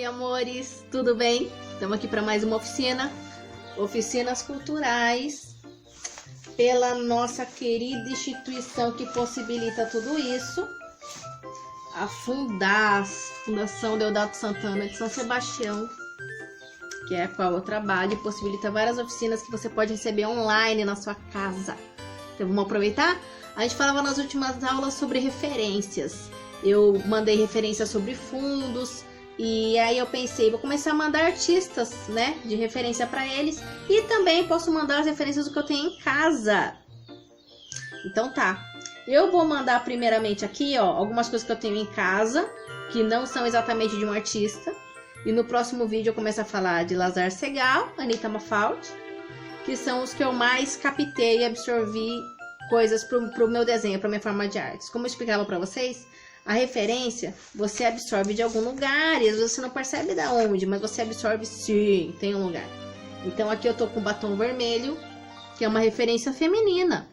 amores, tudo bem? Estamos aqui para mais uma oficina, Oficinas Culturais, pela nossa querida instituição que possibilita tudo isso, a Fundação Deodato Santana de São Sebastião, que é a qual eu trabalho, e possibilita várias oficinas que você pode receber online na sua casa. Então vamos aproveitar? A gente falava nas últimas aulas sobre referências. Eu mandei referências sobre fundos, e aí eu pensei, vou começar a mandar artistas, né, de referência para eles, e também posso mandar as referências do que eu tenho em casa. Então tá, eu vou mandar primeiramente aqui, ó, algumas coisas que eu tenho em casa, que não são exatamente de um artista, e no próximo vídeo eu começo a falar de Lazar Segal, Anitta Malfatti, que são os que eu mais captei e absorvi coisas pro meu desenho, pra minha forma de artes. Como eu explicava pra vocês, a referência você absorve de algum lugar, e às vezes você não percebe de onde, mas você absorve sim, tem um lugar. Então aqui eu tô com batom vermelho, que é uma referência feminina,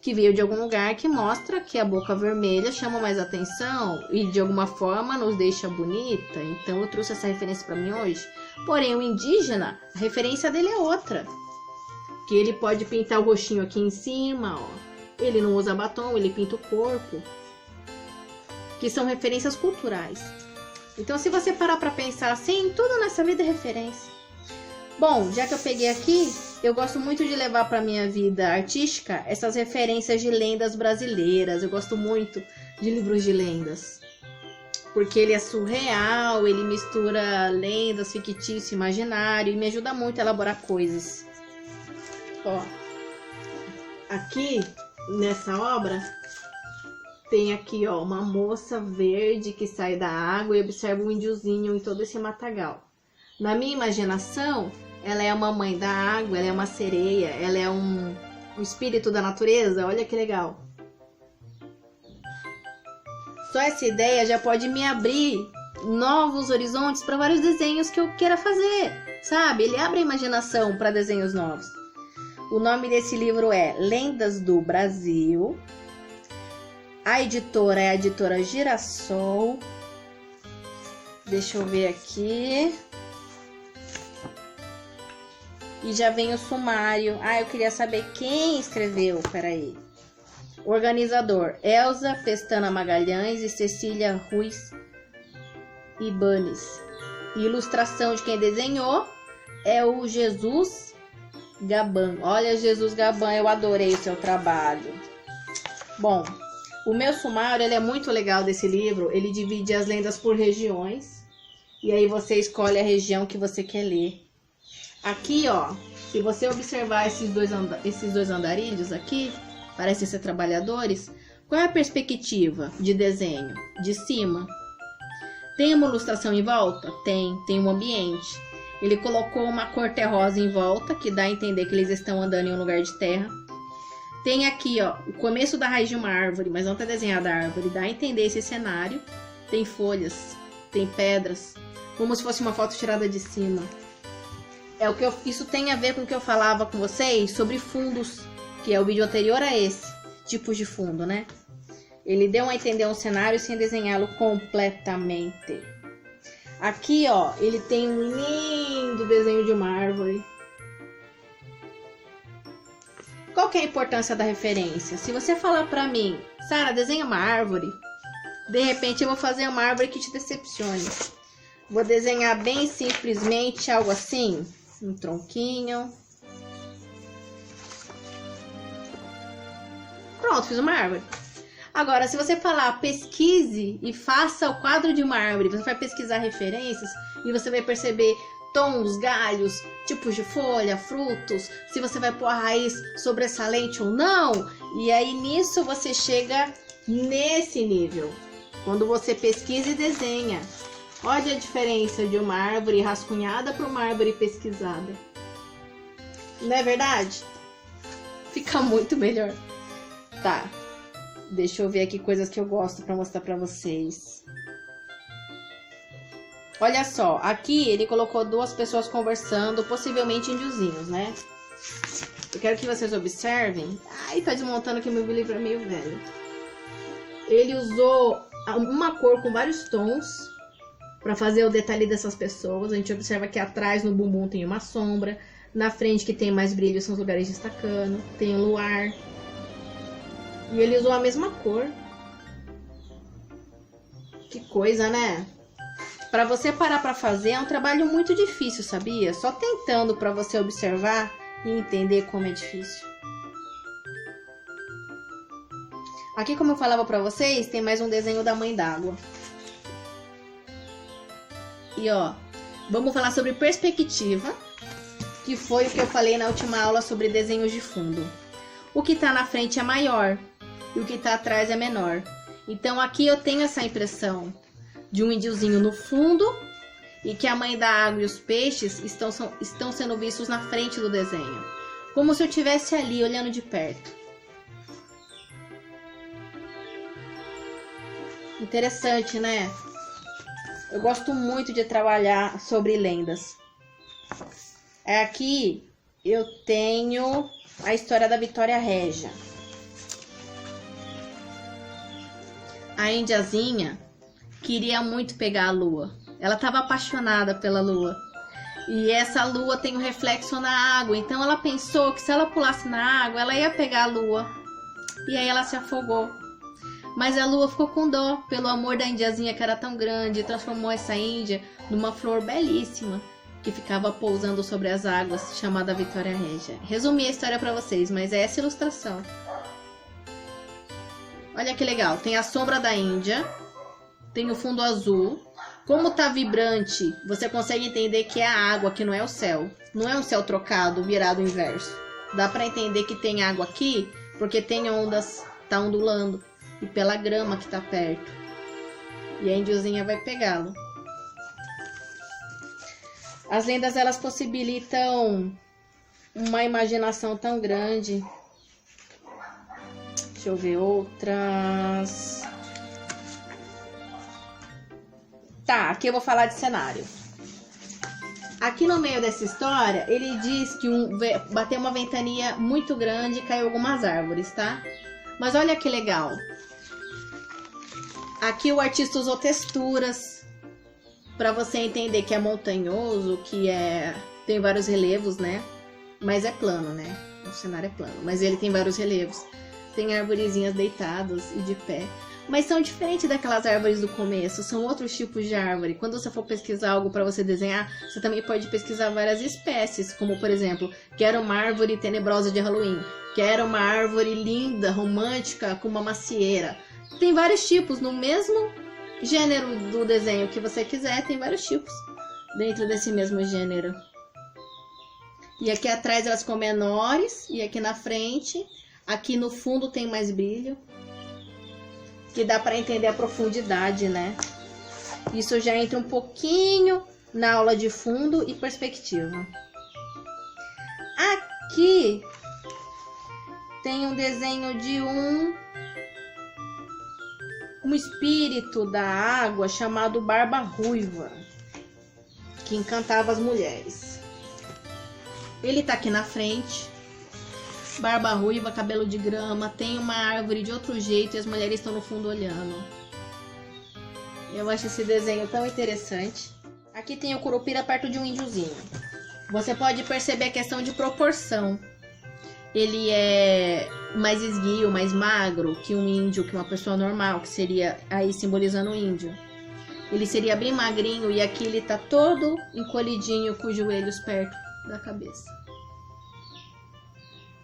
que veio de algum lugar, que mostra que a boca vermelha chama mais atenção e de alguma forma nos deixa bonita. Então eu trouxe essa referência pra mim hoje. Porém o indígena, a referência dele é outra, que ele pode pintar o rostinho aqui em cima, ó. Ele não usa batom, ele pinta o corpo, que são referências culturais. Então se você parar pra pensar assim, tudo nessa vida é referência. Bom, já que eu peguei aqui, eu gosto muito de levar pra minha vida artística essas referências de lendas brasileiras. Eu gosto muito de livros de lendas, porque ele é surreal, ele mistura lendas, fictício, imaginário, e me ajuda muito a elaborar coisas. Ó, aqui nessa obra tem aqui, ó, uma moça verde que sai da água e observa um índiozinho em todo esse matagal. Na minha imaginação, ela é uma mãe da água, ela é uma sereia, ela é um espírito da natureza. Olha que legal. Só essa ideia já pode me abrir novos horizontes para vários desenhos que eu queira fazer, sabe? Ele abre a imaginação para desenhos novos. O nome desse livro é Lendas do Brasil. A editora é a editora Girassol. Deixa eu ver aqui. E já vem o sumário. Ah, eu queria saber quem escreveu. Peraí. Organizador: Elza Pestana Magalhães e Cecília Ruiz Ibanes. Ilustração de quem desenhou é o Jesus Gaban. Olha, Jesus Gaban, eu adorei o seu trabalho. Bom, o meu sumário, ele é muito legal desse livro. Ele divide as lendas por regiões, e aí você escolhe a região que você quer ler. Aqui, ó, se você observar esses dois andarilhos aqui, parecem ser trabalhadores. Qual é a perspectiva de desenho? De cima. Tem uma ilustração em volta? Tem um ambiente. Ele colocou uma cor terrosa em volta, que dá a entender que eles estão andando em um lugar de terra. Tem aqui, ó, o começo da raiz de uma árvore, mas não está desenhada a árvore, dá a entender esse cenário. Tem folhas, tem pedras, como se fosse uma foto tirada de cima. Isso tem a ver com o que eu falava com vocês sobre fundos, que é o vídeo anterior a esse, tipos de fundo, né? Ele deu a entender um cenário sem desenhá-lo completamente. Aqui, ó, ele tem um lindo desenho de uma árvore. Qual que é a importância da referência? Se você falar pra mim, Sara, desenha uma árvore, de repente eu vou fazer uma árvore que te decepcione. Vou desenhar bem simplesmente algo assim, um tronquinho. Pronto, fiz uma árvore. Agora, se você falar, pesquise e faça o quadro de uma árvore, você vai pesquisar referências e você vai perceber tons, galhos, tipos de folha, frutos, se você vai pôr a raiz sobressalente ou não. E aí nisso você chega nesse nível, quando você pesquisa e desenha. Olha a diferença de uma árvore rascunhada para uma árvore pesquisada. Não é verdade? Fica muito melhor. Tá, deixa eu ver aqui coisas que eu gosto para mostrar para vocês. Olha só, aqui ele colocou duas pessoas conversando, possivelmente índiozinhos, né? Eu quero que vocês observem. Ai, tá desmontando que meu livro é meio velho. Ele usou uma cor com vários tons para fazer o detalhe dessas pessoas. A gente observa que atrás no bumbum tem uma sombra, na frente que tem mais brilho são os lugares destacando, tem o luar. E ele usou a mesma cor. Que coisa, né? Para você parar para fazer é um trabalho muito difícil, sabia? Só tentando para você observar e entender como é difícil. Aqui, como eu falava para vocês, tem mais um desenho da Mãe d'Água. E ó, vamos falar sobre perspectiva, que foi o que eu falei na última aula sobre desenhos de fundo. O que tá na frente é maior e o que tá atrás é menor. Então aqui eu tenho essa impressão de um índiozinho no fundo e que a Mãe da Água e os peixes estão sendo vistos na frente do desenho, como se eu estivesse ali olhando de perto. Interessante, né? Eu gosto muito de trabalhar sobre lendas. Aqui eu tenho a história da Vitória Régia. A índiazinha queria muito pegar a lua. Ela estava apaixonada pela lua. E essa lua tem um reflexo na água. Então ela pensou que se ela pulasse na água, ela ia pegar a lua. E aí ela se afogou. Mas a lua ficou com dó pelo amor da índiazinha, que era tão grande, e transformou essa índia numa flor belíssima que ficava pousando sobre as águas, chamada Vitória Régia. Resumi a história para vocês, mas é essa ilustração. Olha que legal, tem a sombra da Índia, tem o fundo azul. Como tá vibrante, você consegue entender que é a água, que não é o céu. Não é um céu trocado, virado inverso. Dá para entender que tem água aqui, porque tem ondas, tá ondulando. E pela grama que tá perto. E a índiozinha vai pegá-lo. As lendas, elas possibilitam uma imaginação tão grande. Deixa eu ver outras. Tá, aqui eu vou falar de cenário. Aqui no meio dessa história, ele diz que bateu uma ventania muito grande e caiu algumas árvores, tá? Mas olha que legal. Aqui o artista usou texturas para você entender que é montanhoso, que tem vários relevos, né? Mas é plano, né? O cenário é plano, mas ele tem vários relevos. Tem arvorezinhas deitadas e de pé. Mas são diferentes daquelas árvores do começo, são outros tipos de árvore. Quando você for pesquisar algo para você desenhar, você também pode pesquisar várias espécies, como por exemplo, quero uma árvore tenebrosa de Halloween, quero uma árvore linda, romântica, com uma macieira. Tem vários tipos, no mesmo gênero do desenho que você quiser, tem vários tipos dentro desse mesmo gênero. E aqui atrás elas ficam menores, e aqui na frente, aqui no fundo tem mais brilho. Que dá para entender a profundidade, né? Isso já entra um pouquinho na aula de fundo e perspectiva. Aqui tem um desenho de um espírito da água chamado Barba Ruiva, que encantava as mulheres. Ele tá aqui na frente. Barba ruiva, cabelo de grama, tem uma árvore de outro jeito e as mulheres estão no fundo olhando. Eu acho esse desenho tão interessante. Aqui tem o Curupira perto de um índiozinho. Você pode perceber a questão de proporção. Ele é mais esguio, mais magro que um índio, que uma pessoa normal, que seria aí simbolizando o índio. Ele seria bem magrinho e aqui ele tá todo encolhidinho com os joelhos perto da cabeça.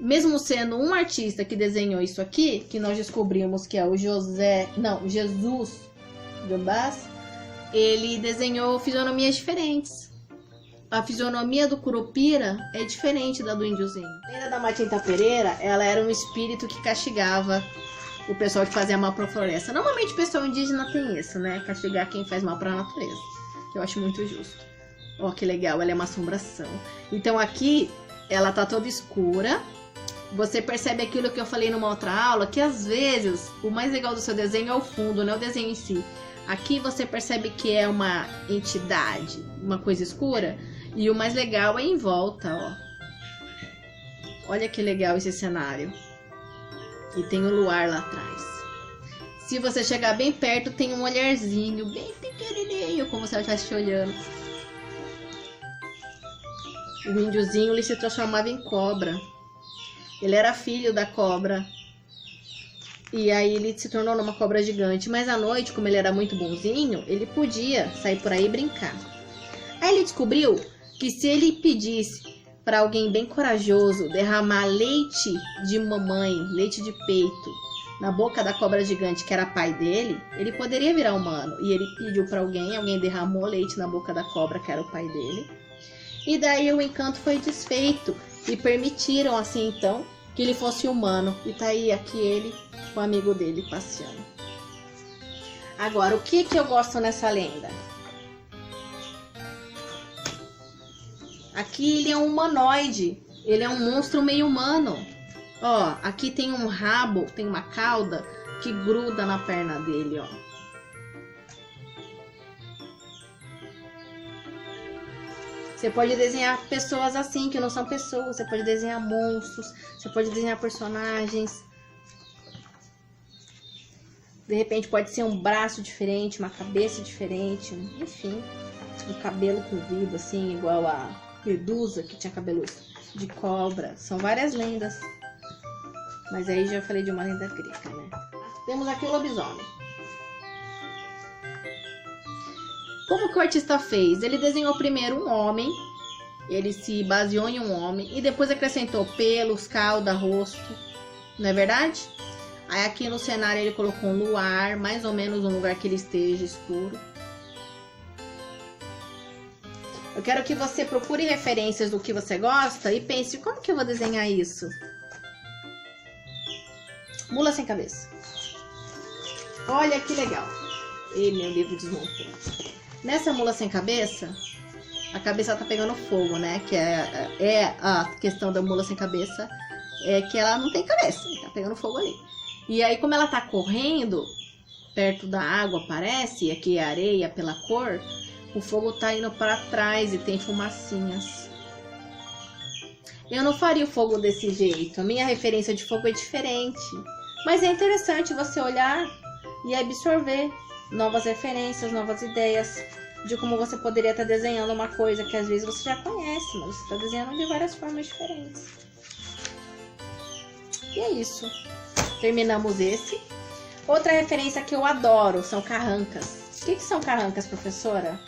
Mesmo sendo um artista que desenhou isso aqui, que nós descobrimos que é o Jesus Gambás, ele desenhou fisionomias diferentes. A fisionomia do Curupira é diferente da do índiozinho. A lenda da Matinta Pereira, ela era um espírito que castigava o pessoal que fazia mal para a floresta. Normalmente o pessoal indígena tem isso, né? Castigar quem faz mal para a natureza, que eu acho muito justo. Ó, que legal, ela é uma assombração. Então aqui, ela tá toda escura. Você percebe aquilo que eu falei numa outra aula, que às vezes o mais legal do seu desenho é o fundo, não é o desenho em si. Aqui você percebe que é uma entidade, uma coisa escura, e o mais legal é em volta, ó. Olha que legal esse cenário. E tem o luar lá atrás. Se você chegar bem perto, tem um olharzinho bem pequenininho. feio, como se ela estivesse te olhando. O índiozinho, ele se transformava em cobra. Ele era filho da cobra. E aí ele se tornou uma cobra gigante. Mas à noite, como ele era muito bonzinho, ele podia sair por aí e brincar. Aí ele descobriu que se ele pedisse para alguém bem corajoso derramar leite de mamãe, leite de peito, na boca da cobra gigante, que era pai dele, ele poderia virar humano. E ele pediu para alguém derramou leite na boca da cobra, que era o pai dele. E daí o encanto foi desfeito e permitiram assim então que ele fosse humano. E tá aí aqui ele com o amigo dele passeando. Agora, o que eu gosto nessa lenda? Aqui ele é um humanoide, ele é um monstro meio humano. Ó, aqui tem um rabo, tem uma cauda que gruda na perna dele, ó. Você pode desenhar pessoas assim, que não são pessoas. Você pode desenhar monstros, você pode desenhar personagens. De repente pode ser um braço diferente, uma cabeça diferente, enfim. Um cabelo comprido, assim, igual a Medusa, que tinha cabelo de cobra. São várias lendas. Mas aí já falei de uma lenda grega, né? Temos aqui o lobisomem. Como que o artista fez? Ele desenhou primeiro um homem, ele se baseou em um homem e depois acrescentou pelos, cauda, rosto, não é verdade? Aí aqui no cenário ele colocou um luar, mais ou menos um lugar que ele esteja escuro. Eu quero que você procure referências do que você gosta e pense, como que eu vou desenhar isso? Mula sem cabeça. Olha que legal. E meu livro desmontou. Nessa mula sem cabeça, a cabeça tá pegando fogo, né? Que é a questão da mula sem cabeça, é que ela não tem cabeça, tá pegando fogo ali. E aí, como ela tá correndo perto da água, parece, aqui é areia pela cor, o fogo tá indo para trás e tem fumacinhas. Eu não faria o fogo desse jeito, a minha referência de fogo é diferente. Mas é interessante você olhar e absorver novas referências, novas ideias de como você poderia estar desenhando uma coisa que às vezes você já conhece, mas você está desenhando de várias formas diferentes. E é isso. Terminamos esse. Outra referência que eu adoro são carrancas. O que são carrancas, professora?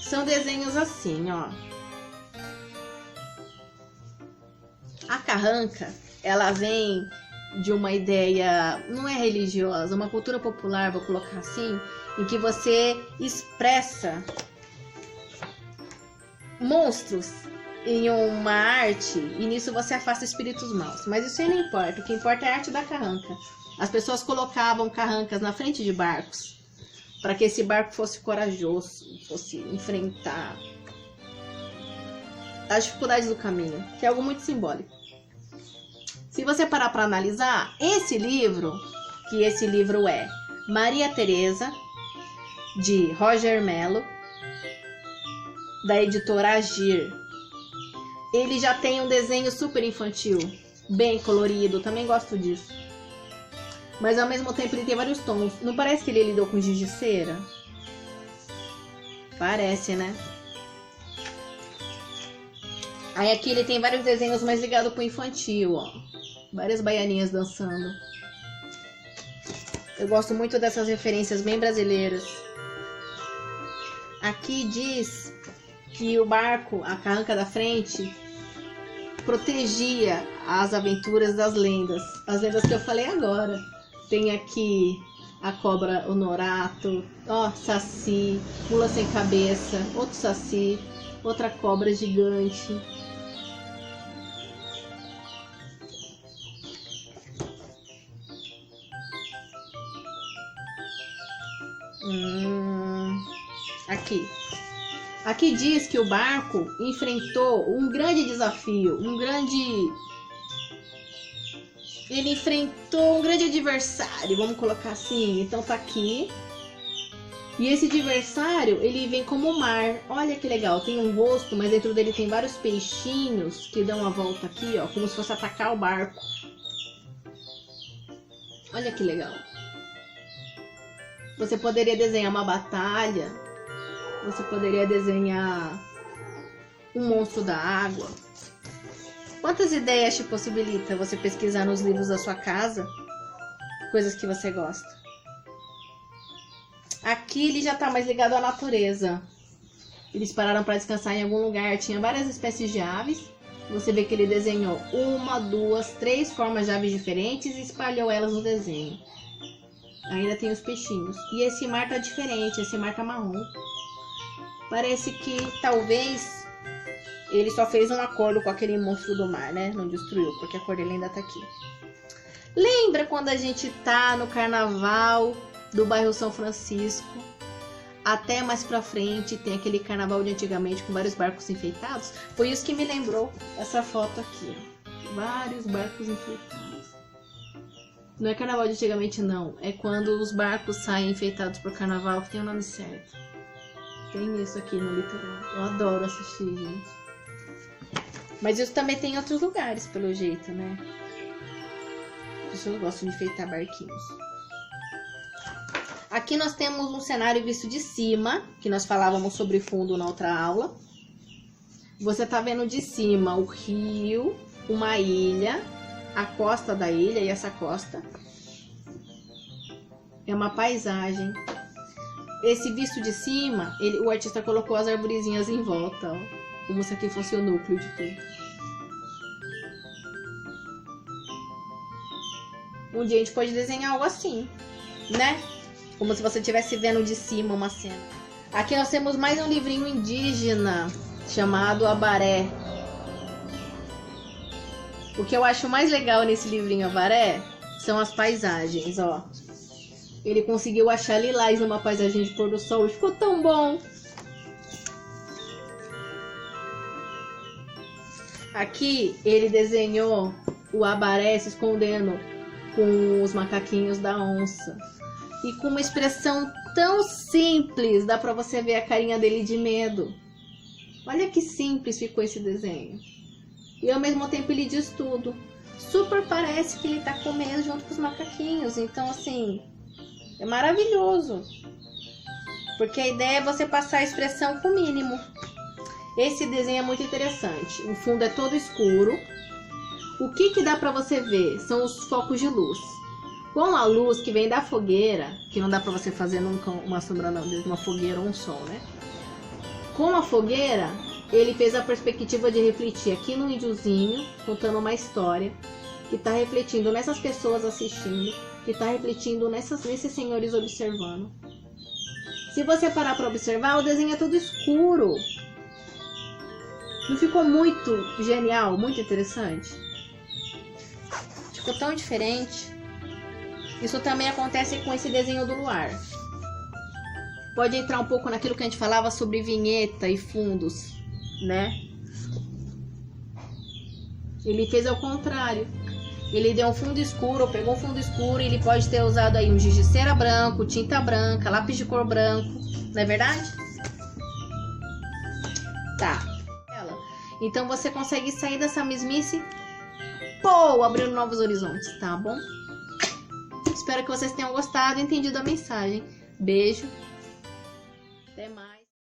São desenhos assim, ó. A carranca, ela vem de uma ideia, não é religiosa, uma cultura popular, vou colocar assim, em que você expressa monstros em uma arte e nisso você afasta espíritos maus. Mas isso aí não importa, o que importa é a arte da carranca. As pessoas colocavam carrancas na frente de barcos para que esse barco fosse corajoso, fosse enfrentar as dificuldades do caminho, que é algo muito simbólico. Se você parar para analisar, esse livro é Maria Teresa, de Roger Mello, da editora Agir. Ele já tem um desenho super infantil, bem colorido, também gosto disso. Mas ao mesmo tempo ele tem vários tons. Não parece que ele lidou com giz de cera? Parece, né? Aí aqui ele tem vários desenhos mais ligados pro infantil, ó. Várias baianinhas dançando. Eu gosto muito dessas referências bem brasileiras. Aqui diz que o barco, a carranca da frente, protegia as aventuras das lendas. As lendas que eu falei agora. Tem aqui a cobra honorato, ó, saci, mula sem cabeça, outro saci, outra cobra gigante. Aqui diz que o barco enfrentou um grande desafio, ele enfrentou um grande adversário, vamos colocar assim. Então tá aqui. E esse adversário, ele vem como o mar. Olha que legal, tem um rosto, mas dentro dele tem vários peixinhos que dão uma volta aqui, ó, como se fosse atacar o barco. Olha que legal. Você poderia desenhar uma batalha Você poderia desenhar um monstro da água. Quantas ideias te possibilita você pesquisar nos livros da sua casa coisas que você gosta? Aqui ele já tá mais ligado à natureza. Eles pararam para descansar em algum lugar. Tinha várias espécies de aves. Você vê que ele desenhou 1, 2, 3 formas de aves diferentes e espalhou elas no desenho. Ainda tem os peixinhos. E esse mar tá diferente. Esse mar tá marrom. Parece que talvez ele só fez um acordo com aquele monstro do mar, né? Não destruiu, porque a cor dele ainda tá aqui. Lembra quando a gente tá no carnaval do bairro São Francisco? Até mais pra frente tem aquele carnaval de antigamente com vários barcos enfeitados. Foi isso que me lembrou essa foto aqui, ó. Vários barcos enfeitados. Não é carnaval de antigamente, não. É quando os barcos saem enfeitados pro carnaval, que tem o nome certo. Tem isso aqui no litoral. Eu adoro assistir, gente. Mas isso também tem em outros lugares, pelo jeito, né? As pessoas gostam de enfeitar barquinhos. Aqui nós temos um cenário visto de cima, que nós falávamos sobre fundo na outra aula. Você tá vendo de cima o rio, uma ilha, a costa da ilha, e essa costa é uma paisagem. Esse visto de cima, o artista colocou as arvorezinhas em volta, ó. Como se aqui fosse o núcleo de tudo. Um dia a gente pode desenhar algo assim, né? Como se você estivesse vendo de cima uma cena. Aqui nós temos mais um livrinho indígena chamado Abaré. O que eu acho mais legal nesse livrinho Abaré são as paisagens, ó. Ele conseguiu achar lilás numa paisagem de pôr do sol e ficou tão bom. Aqui ele desenhou o Abaré se escondendo com os macaquinhos da onça. E com uma expressão tão simples, dá pra você ver a carinha dele de medo. Olha que simples ficou esse desenho. E ao mesmo tempo ele diz tudo. Super parece que ele tá comendo junto com os macaquinhos. Então assim, é maravilhoso. Porque a ideia é você passar a expressão com o mínimo. Esse desenho é muito interessante. O fundo é todo escuro. O que dá pra você ver são os focos de luz. Com a luz que vem da fogueira, que não dá pra você fazer nunca uma sombra não, desde uma fogueira ou um sol, né? Com a fogueira, ele fez a perspectiva de refletir aqui no índiozinho, contando uma história, que tá refletindo nessas pessoas assistindo, que tá refletindo nesses senhores observando. Se você parar pra observar, o desenho é todo escuro. Não ficou muito genial, muito interessante? Ficou tão diferente. Isso também acontece com esse desenho do luar. Pode entrar um pouco naquilo que a gente falava sobre vinheta e fundos, né? Ele fez ao contrário. Ele deu um fundo escuro, pegou um fundo escuro e ele pode ter usado aí um giz de cera branco, tinta branca, lápis de cor branco. Não é verdade? Tá. Então você consegue sair dessa mesmice, abrindo novos horizontes, tá bom? Espero que vocês tenham gostado e entendido a mensagem. Beijo. Até mais.